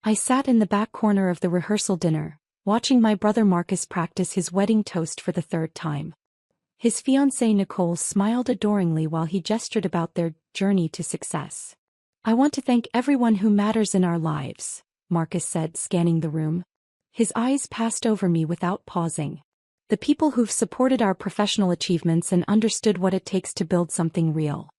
I sat in the back corner of the rehearsal dinner, watching my brother Marcus practice his wedding toast for the third time. His fiancée Nicole smiled adoringly while he gestured about their journey to success. "I want to thank everyone who matters in our lives," Marcus said, scanning the room. His eyes passed over me without pausing. "The people who've supported our professional achievements and understood what it takes to build something real."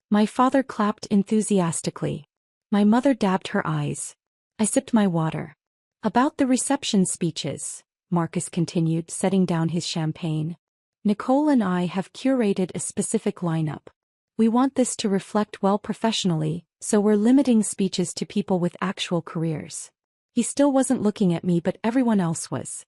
My father clapped enthusiastically. My mother dabbed her eyes. I sipped my water. "About the reception speeches," Marcus continued, setting down his champagne. "Nicole and I have curated a specific lineup. We want this to reflect well professionally, so we're limiting speeches to people with actual careers." He still wasn't looking at me, but everyone else was.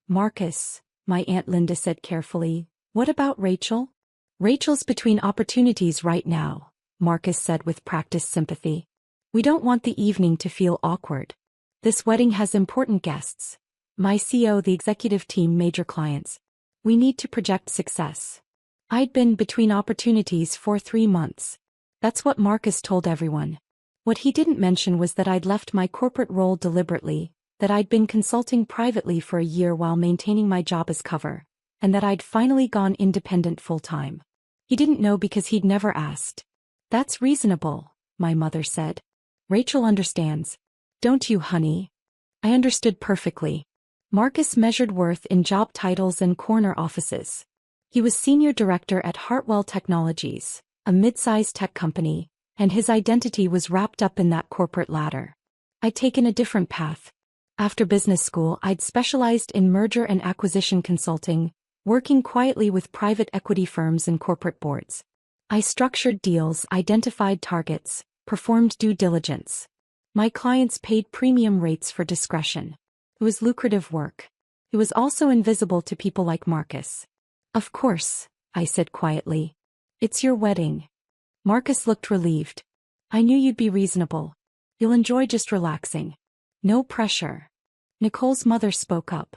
"Marcus," my Aunt Linda said carefully, "what about Rachel?" "Rachel's between opportunities right now," Marcus said with practiced sympathy. "We don't want the evening to feel awkward. This wedding has important guests. My CEO, the executive team, major clients. We need to project success." I'd been between opportunities for 3 months. That's what Marcus told everyone. What he didn't mention was that I'd left my corporate role deliberately, that I'd been consulting privately for a year while maintaining my job as cover, and that I'd finally gone independent full-time. He didn't know because he'd never asked. "That's reasonable," my mother said. "Rachel understands. Don't you, honey?" I understood perfectly. Marcus measured worth in job titles and corner offices. He was senior director at Hartwell Technologies, a mid-sized tech company, and his identity was wrapped up in that corporate ladder. I'd taken a different path. After business school, I'd specialized in merger and acquisition consulting, working quietly with private equity firms and corporate boards. I structured deals, identified targets, performed due diligence. My clients paid premium rates for discretion. It was lucrative work. It was also invisible to people like Marcus. "Of course," I said quietly. "It's your wedding." Marcus looked relieved. "I knew you'd be reasonable. You'll enjoy just relaxing. No pressure." Nicole's mother spoke up.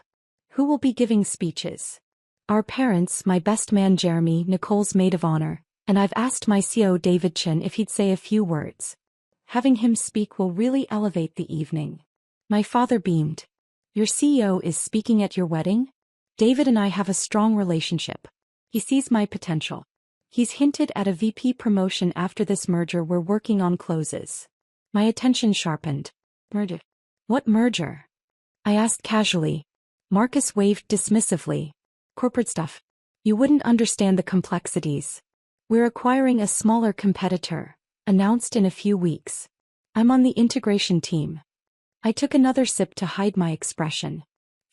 "Who will be giving speeches?" "Our parents, my best man Jeremy, Nicole's maid of honor, and I've asked my CO David Chin if he'd say a few words. Having him speak will really elevate the evening." My father beamed. "Your CEO is speaking at your wedding?" "David and I have a strong relationship. He sees my potential. He's hinted at a VP promotion after this merger we're working on closes." My attention sharpened. "Merger? What merger?" I asked casually. Marcus waved dismissively. "Corporate stuff. You wouldn't understand the complexities. We're acquiring a smaller competitor, announced in a few weeks. I'm on the integration team." I took another sip to hide my expression.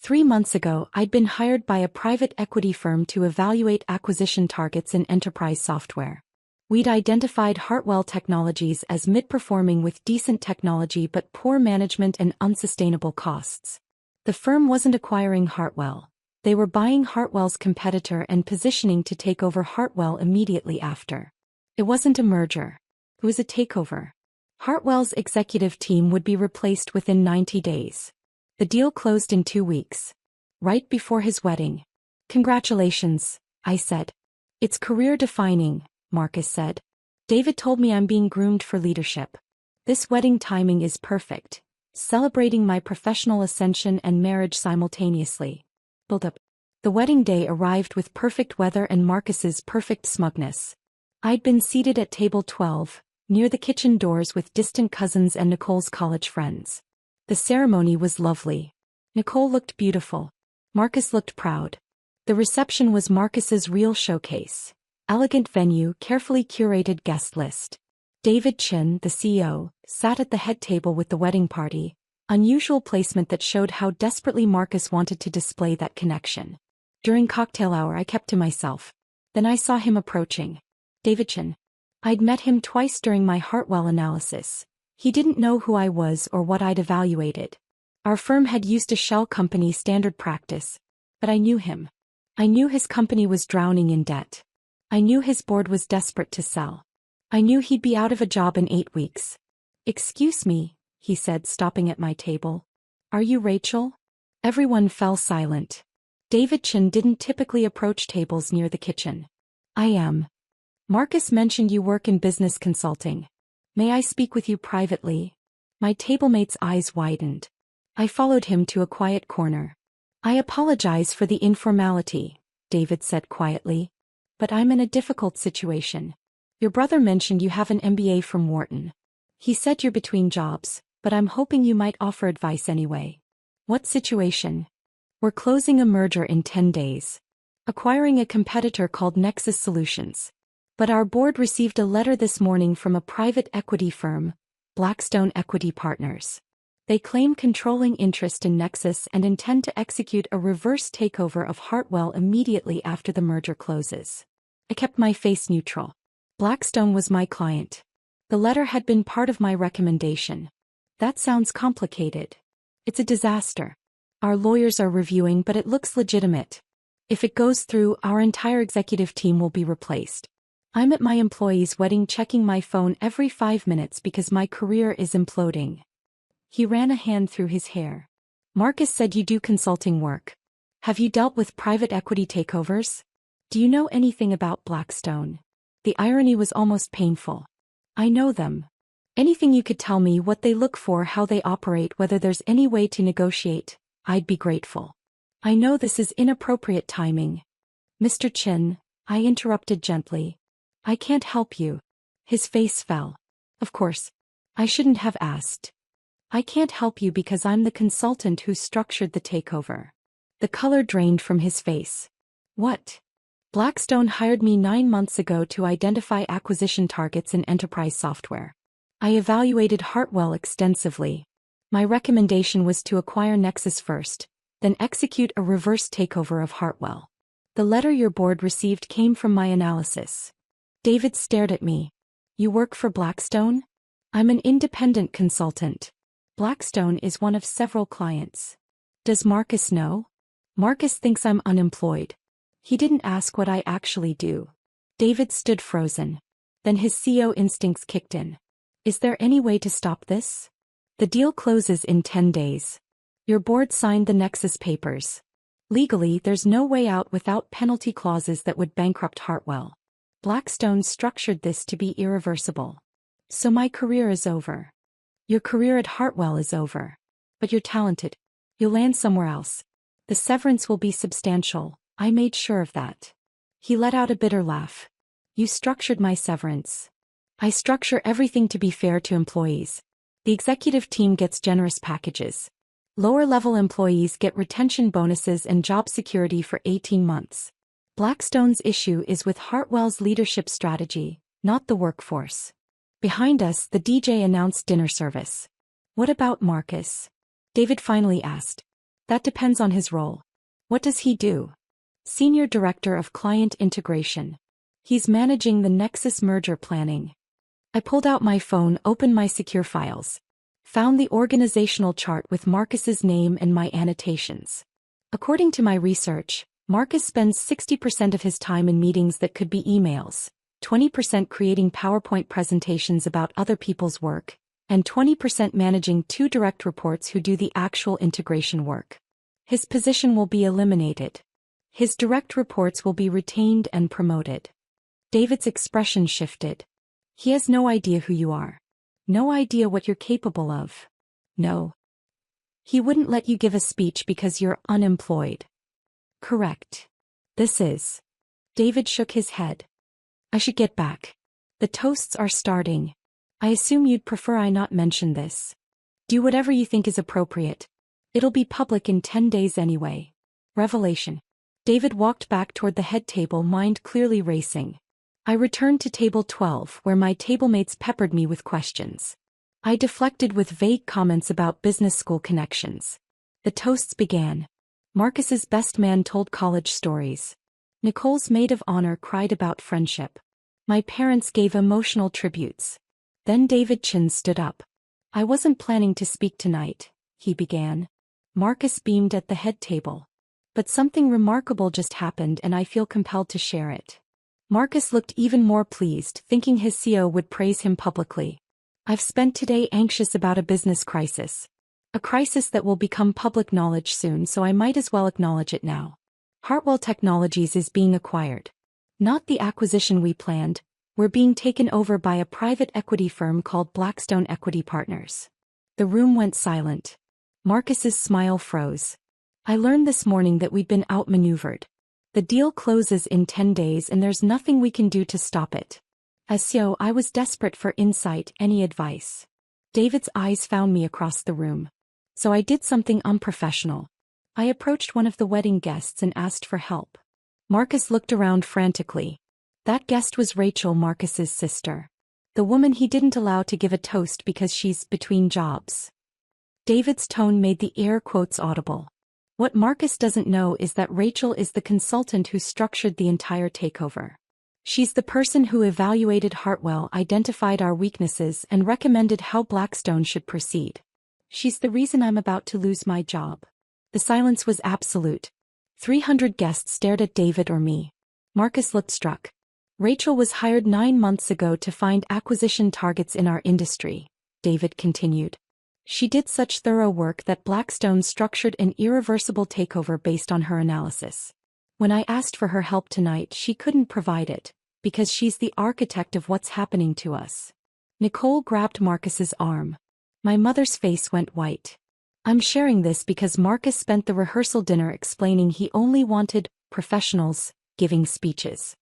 3 months ago, I'd been hired by a private equity firm to evaluate acquisition targets in enterprise software. We'd identified Hartwell Technologies as mid-performing with decent technology but poor management and unsustainable costs. The firm wasn't acquiring Hartwell. They were buying Hartwell's competitor and positioning to take over Hartwell immediately after. It wasn't a merger. It was a takeover. Hartwell's executive team would be replaced within 90 days. The deal closed in 2 weeks. Right before his wedding. "Congratulations," I said. "It's career-defining," Marcus said. "David told me I'm being groomed for leadership. This wedding timing is perfect, celebrating my professional ascension and marriage simultaneously." Build up. The wedding day arrived with perfect weather and Marcus's perfect smugness. I'd been seated at table 12, near the kitchen doors with distant cousins and Nicole's college friends. The ceremony was lovely. Nicole looked beautiful. Marcus looked proud. The reception was Marcus's real showcase. Elegant venue, carefully curated guest list. David Chin, the CEO, sat at the head table with the wedding party, unusual placement that showed how desperately Marcus wanted to display that connection. During cocktail hour I kept to myself. Then I saw him approaching. David Chin. I'd met him twice during my Hartwell analysis. He didn't know who I was or what I'd evaluated. Our firm had used a shell company standard practice, but I knew him. I knew his company was drowning in debt. I knew his board was desperate to sell. I knew he'd be out of a job in 8 weeks. "Excuse me," he said, stopping at my table. "Are you Rachel?" Everyone fell silent. David Chin didn't typically approach tables near the kitchen. "I am. Marcus mentioned you work in business consulting. May I speak with you privately?" My tablemate's eyes widened. I followed him to a quiet corner. I apologize for the informality, David said quietly. But I'm in a difficult situation. Your brother mentioned you have an MBA from Wharton. He said you're between jobs, but I'm hoping you might offer advice anyway. What situation? We're closing a merger in 10 days. Acquiring a competitor called Nexus Solutions. But our board received a letter this morning from a private equity firm, Blackstone Equity Partners. They claim controlling interest in Nexus and intend to execute a reverse takeover of Hartwell immediately after the merger closes. I kept my face neutral. Blackstone was my client. The letter had been part of my recommendation. That sounds complicated. It's a disaster. Our lawyers are reviewing, but it looks legitimate. If it goes through, our entire executive team will be replaced. I'm at my employee's wedding checking my phone every 5 minutes because my career is imploding. He ran a hand through his hair. Marcus said you do consulting work. Have you dealt with private equity takeovers? Do you know anything about Blackstone? The irony was almost painful. I know them. Anything you could tell me, what they look for, how they operate, whether there's any way to negotiate, I'd be grateful. I know this is inappropriate timing. Mr. Chin, I interrupted gently. I can't help you. His face fell. Of course. I shouldn't have asked. I can't help you because I'm the consultant who structured the takeover. The color drained from his face. What? Blackstone hired me 9 months ago to identify acquisition targets in enterprise software. I evaluated Hartwell extensively. My recommendation was to acquire Nexus first, then execute a reverse takeover of Hartwell. The letter your board received came from my analysis. David stared at me. You work for Blackstone? I'm an independent consultant. Blackstone is one of several clients. Does Marcus know? Marcus thinks I'm unemployed. He didn't ask what I actually do. David stood frozen. Then his CEO instincts kicked in. Is there any way to stop this? The deal closes in 10 days. Your board signed the Nexus papers. Legally, there's no way out without penalty clauses that would bankrupt Hartwell. Blackstone structured this to be irreversible. So my career is over. Your career at Hartwell is over. But you're talented. You'll land somewhere else. The severance will be substantial. I made sure of that. He let out a bitter laugh. You structured my severance. I structure everything to be fair to employees. The executive team gets generous packages. Lower-level employees get retention bonuses and job security for 18 months. Blackstone's issue is with Hartwell's leadership strategy, not the workforce. Behind us, the DJ announced dinner service. What about Marcus? David finally asked. That depends on his role. What does he do? Senior Director of Client Integration. He's managing the Nexus merger planning. I pulled out my phone, opened my secure files. Found the organizational chart with Marcus's name and my annotations. According to my research, Marcus spends 60% of his time in meetings that could be emails, 20% creating PowerPoint presentations about other people's work, and 20% managing 2 direct reports who do the actual integration work. His position will be eliminated. His direct reports will be retained and promoted. David's expression shifted. He has no idea who you are. No idea what you're capable of. No. He wouldn't let you give a speech because you're unemployed. Correct. This is. David shook his head. I should get back. The toasts are starting. I assume you'd prefer I not mention this. Do whatever you think is appropriate. It'll be public in 10 days anyway. Revelation. David walked back toward the head table, mind clearly racing. I returned to table 12, where my tablemates peppered me with questions. I deflected with vague comments about business school connections. The toasts began. Marcus's best man told college stories. Nicole's maid of honor cried about friendship. My parents gave emotional tributes. Then David Chin stood up. I wasn't planning to speak tonight, he began. Marcus beamed at the head table. But something remarkable just happened and I feel compelled to share it. Marcus looked even more pleased, thinking his CEO would praise him publicly. I've spent today anxious about a business crisis. A crisis that will become public knowledge soon, so I might as well acknowledge it now. Hartwell Technologies is being acquired. Not the acquisition we planned, we're being taken over by a private equity firm called Blackstone Equity Partners. The room went silent. Marcus's smile froze. I learned this morning that we'd been outmaneuvered. The deal closes in 10 days and there's nothing we can do to stop it. As CEO, I was desperate for insight, any advice. David's eyes found me across the room. So I did something unprofessional. I approached one of the wedding guests and asked for help. Marcus looked around frantically. That guest was Rachel, Marcus's sister. The woman he didn't allow to give a toast because she's between jobs. David's tone made the air quotes audible. What Marcus doesn't know is that Rachel is the consultant who structured the entire takeover. She's the person who evaluated Hartwell, identified our weaknesses, and recommended how Blackstone should proceed. She's the reason I'm about to lose my job. The silence was absolute. 300 guests stared at David or me. Marcus looked struck. Rachel was hired 9 months ago to find acquisition targets in our industry, David continued. She did such thorough work that Blackstone structured an irreversible takeover based on her analysis. When I asked for her help tonight, she couldn't provide it, because she's the architect of what's happening to us. Nicole grabbed Marcus's arm. My mother's face went white. I'm sharing this because Marcus spent the rehearsal dinner explaining he only wanted professionals giving speeches.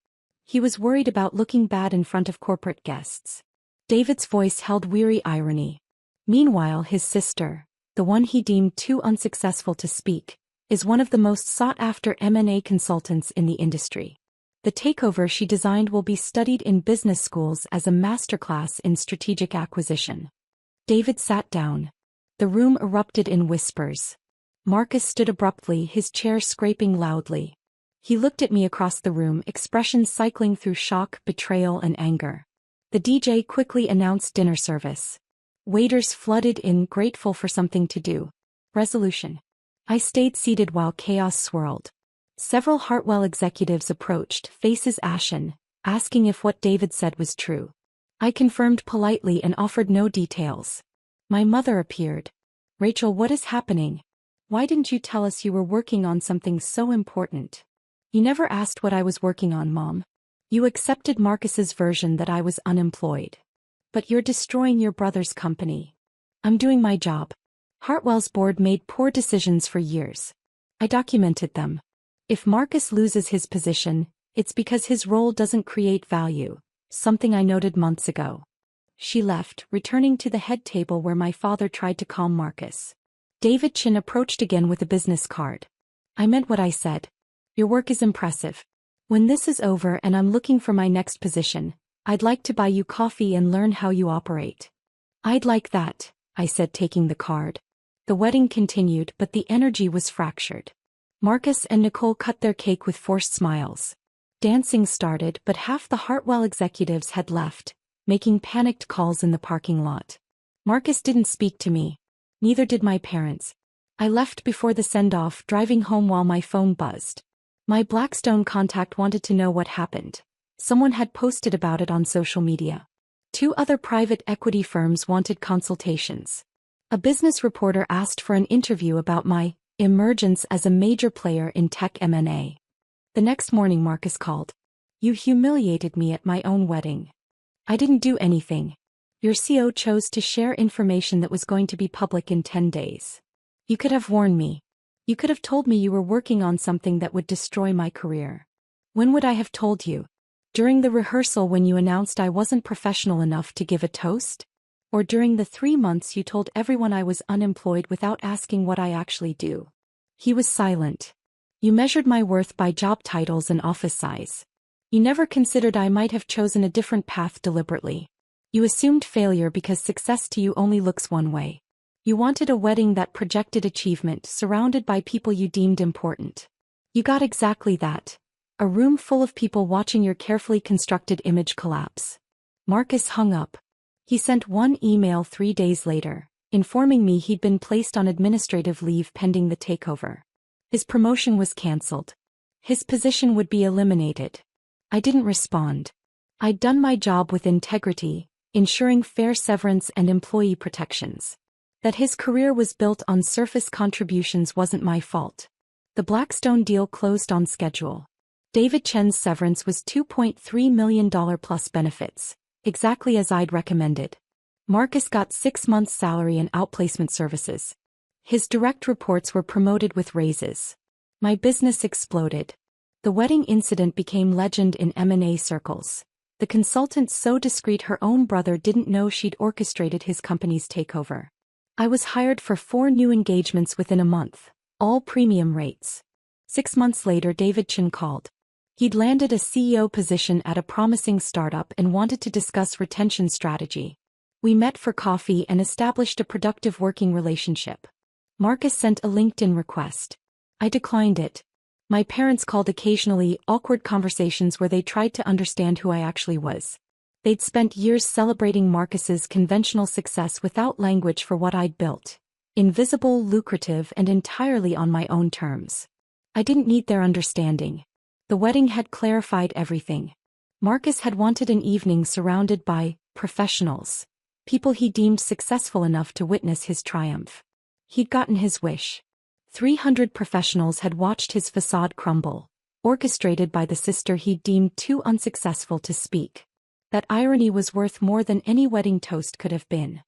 He was worried about looking bad in front of corporate guests. David's voice held weary irony. Meanwhile, his sister, the one he deemed too unsuccessful to speak, is one of the most sought-after M&A consultants in the industry. The takeover she designed will be studied in business schools as a masterclass in strategic acquisition. David sat down. The room erupted in whispers. Marcus stood abruptly, his chair scraping loudly. He looked at me across the room, expressions cycling through shock, betrayal, and anger. The DJ quickly announced dinner service. Waiters flooded in, grateful for something to do. Resolution. I stayed seated while chaos swirled. Several Hartwell executives approached, faces ashen, asking if what David said was true. I confirmed politely and offered no details. My mother appeared. Rachel, what is happening? Why didn't you tell us you were working on something so important? You never asked what I was working on, Mom. You accepted Marcus's version that I was unemployed. But you're destroying your brother's company. I'm doing my job. Hartwell's board made poor decisions for years. I documented them. If Marcus loses his position, it's because his role doesn't create value, something I noted months ago. She left, returning to the head table where my father tried to calm Marcus. David Chin approached again with a business card. I meant what I said. Your work is impressive. When this is over and I'm looking for my next position, I'd like to buy you coffee and learn how you operate. I'd like that, I said, taking the card. The wedding continued, but the energy was fractured. Marcus and Nicole cut their cake with forced smiles. Dancing started, but half the Hartwell executives had left, making panicked calls in the parking lot. Marcus didn't speak to me. Neither did my parents. I left before the send-off, driving home while my phone buzzed. My Blackstone contact wanted to know what happened. Someone had posted about it on social media. 2 other private equity firms wanted consultations. A business reporter asked for an interview about my emergence as a major player in tech M&A. The next morning Marcus called. You humiliated me at my own wedding. I didn't do anything. Your CEO chose to share information that was going to be public in 10 days. You could have warned me. You could have told me you were working on something that would destroy my career. When would I have told you? During the rehearsal when you announced I wasn't professional enough to give a toast? Or during the 3 months you told everyone I was unemployed without asking what I actually do? He was silent. You measured my worth by job titles and office size. You never considered I might have chosen a different path deliberately. You assumed failure because success to you only looks one way. You wanted a wedding that projected achievement, surrounded by people you deemed important. You got exactly that. A room full of people watching your carefully constructed image collapse. Marcus hung up. He sent one email 3 days later, informing me he'd been placed on administrative leave pending the takeover. His promotion was cancelled. His position would be eliminated. I didn't respond. I'd done my job with integrity, ensuring fair severance and employee protections. That his career was built on surface contributions wasn't my fault. The Blackstone deal closed on schedule. David Chen's severance was $2.3 million plus benefits, exactly as I'd recommended. Marcus got 6 months' salary and outplacement services. His direct reports were promoted with raises. My business exploded. The wedding incident became legend in M&A circles. The consultant so discreet her own brother didn't know she'd orchestrated his company's takeover. I was hired for 4 new engagements within a month, all premium rates. 6 months later, David Chen called. He'd landed a CEO position at a promising startup and wanted to discuss retention strategy. We met for coffee and established a productive working relationship. Marcus sent a LinkedIn request. I declined it. My parents called occasionally, awkward conversations where they tried to understand who I actually was. They'd spent years celebrating Marcus's conventional success without language for what I'd built. Invisible, lucrative, and entirely on my own terms. I didn't need their understanding. The wedding had clarified everything. Marcus had wanted an evening surrounded by professionals. People he deemed successful enough to witness his triumph. He'd gotten his wish. 300 professionals had watched his facade crumble, orchestrated by the sister he deemed too unsuccessful to speak. That irony was worth more than any wedding toast could have been.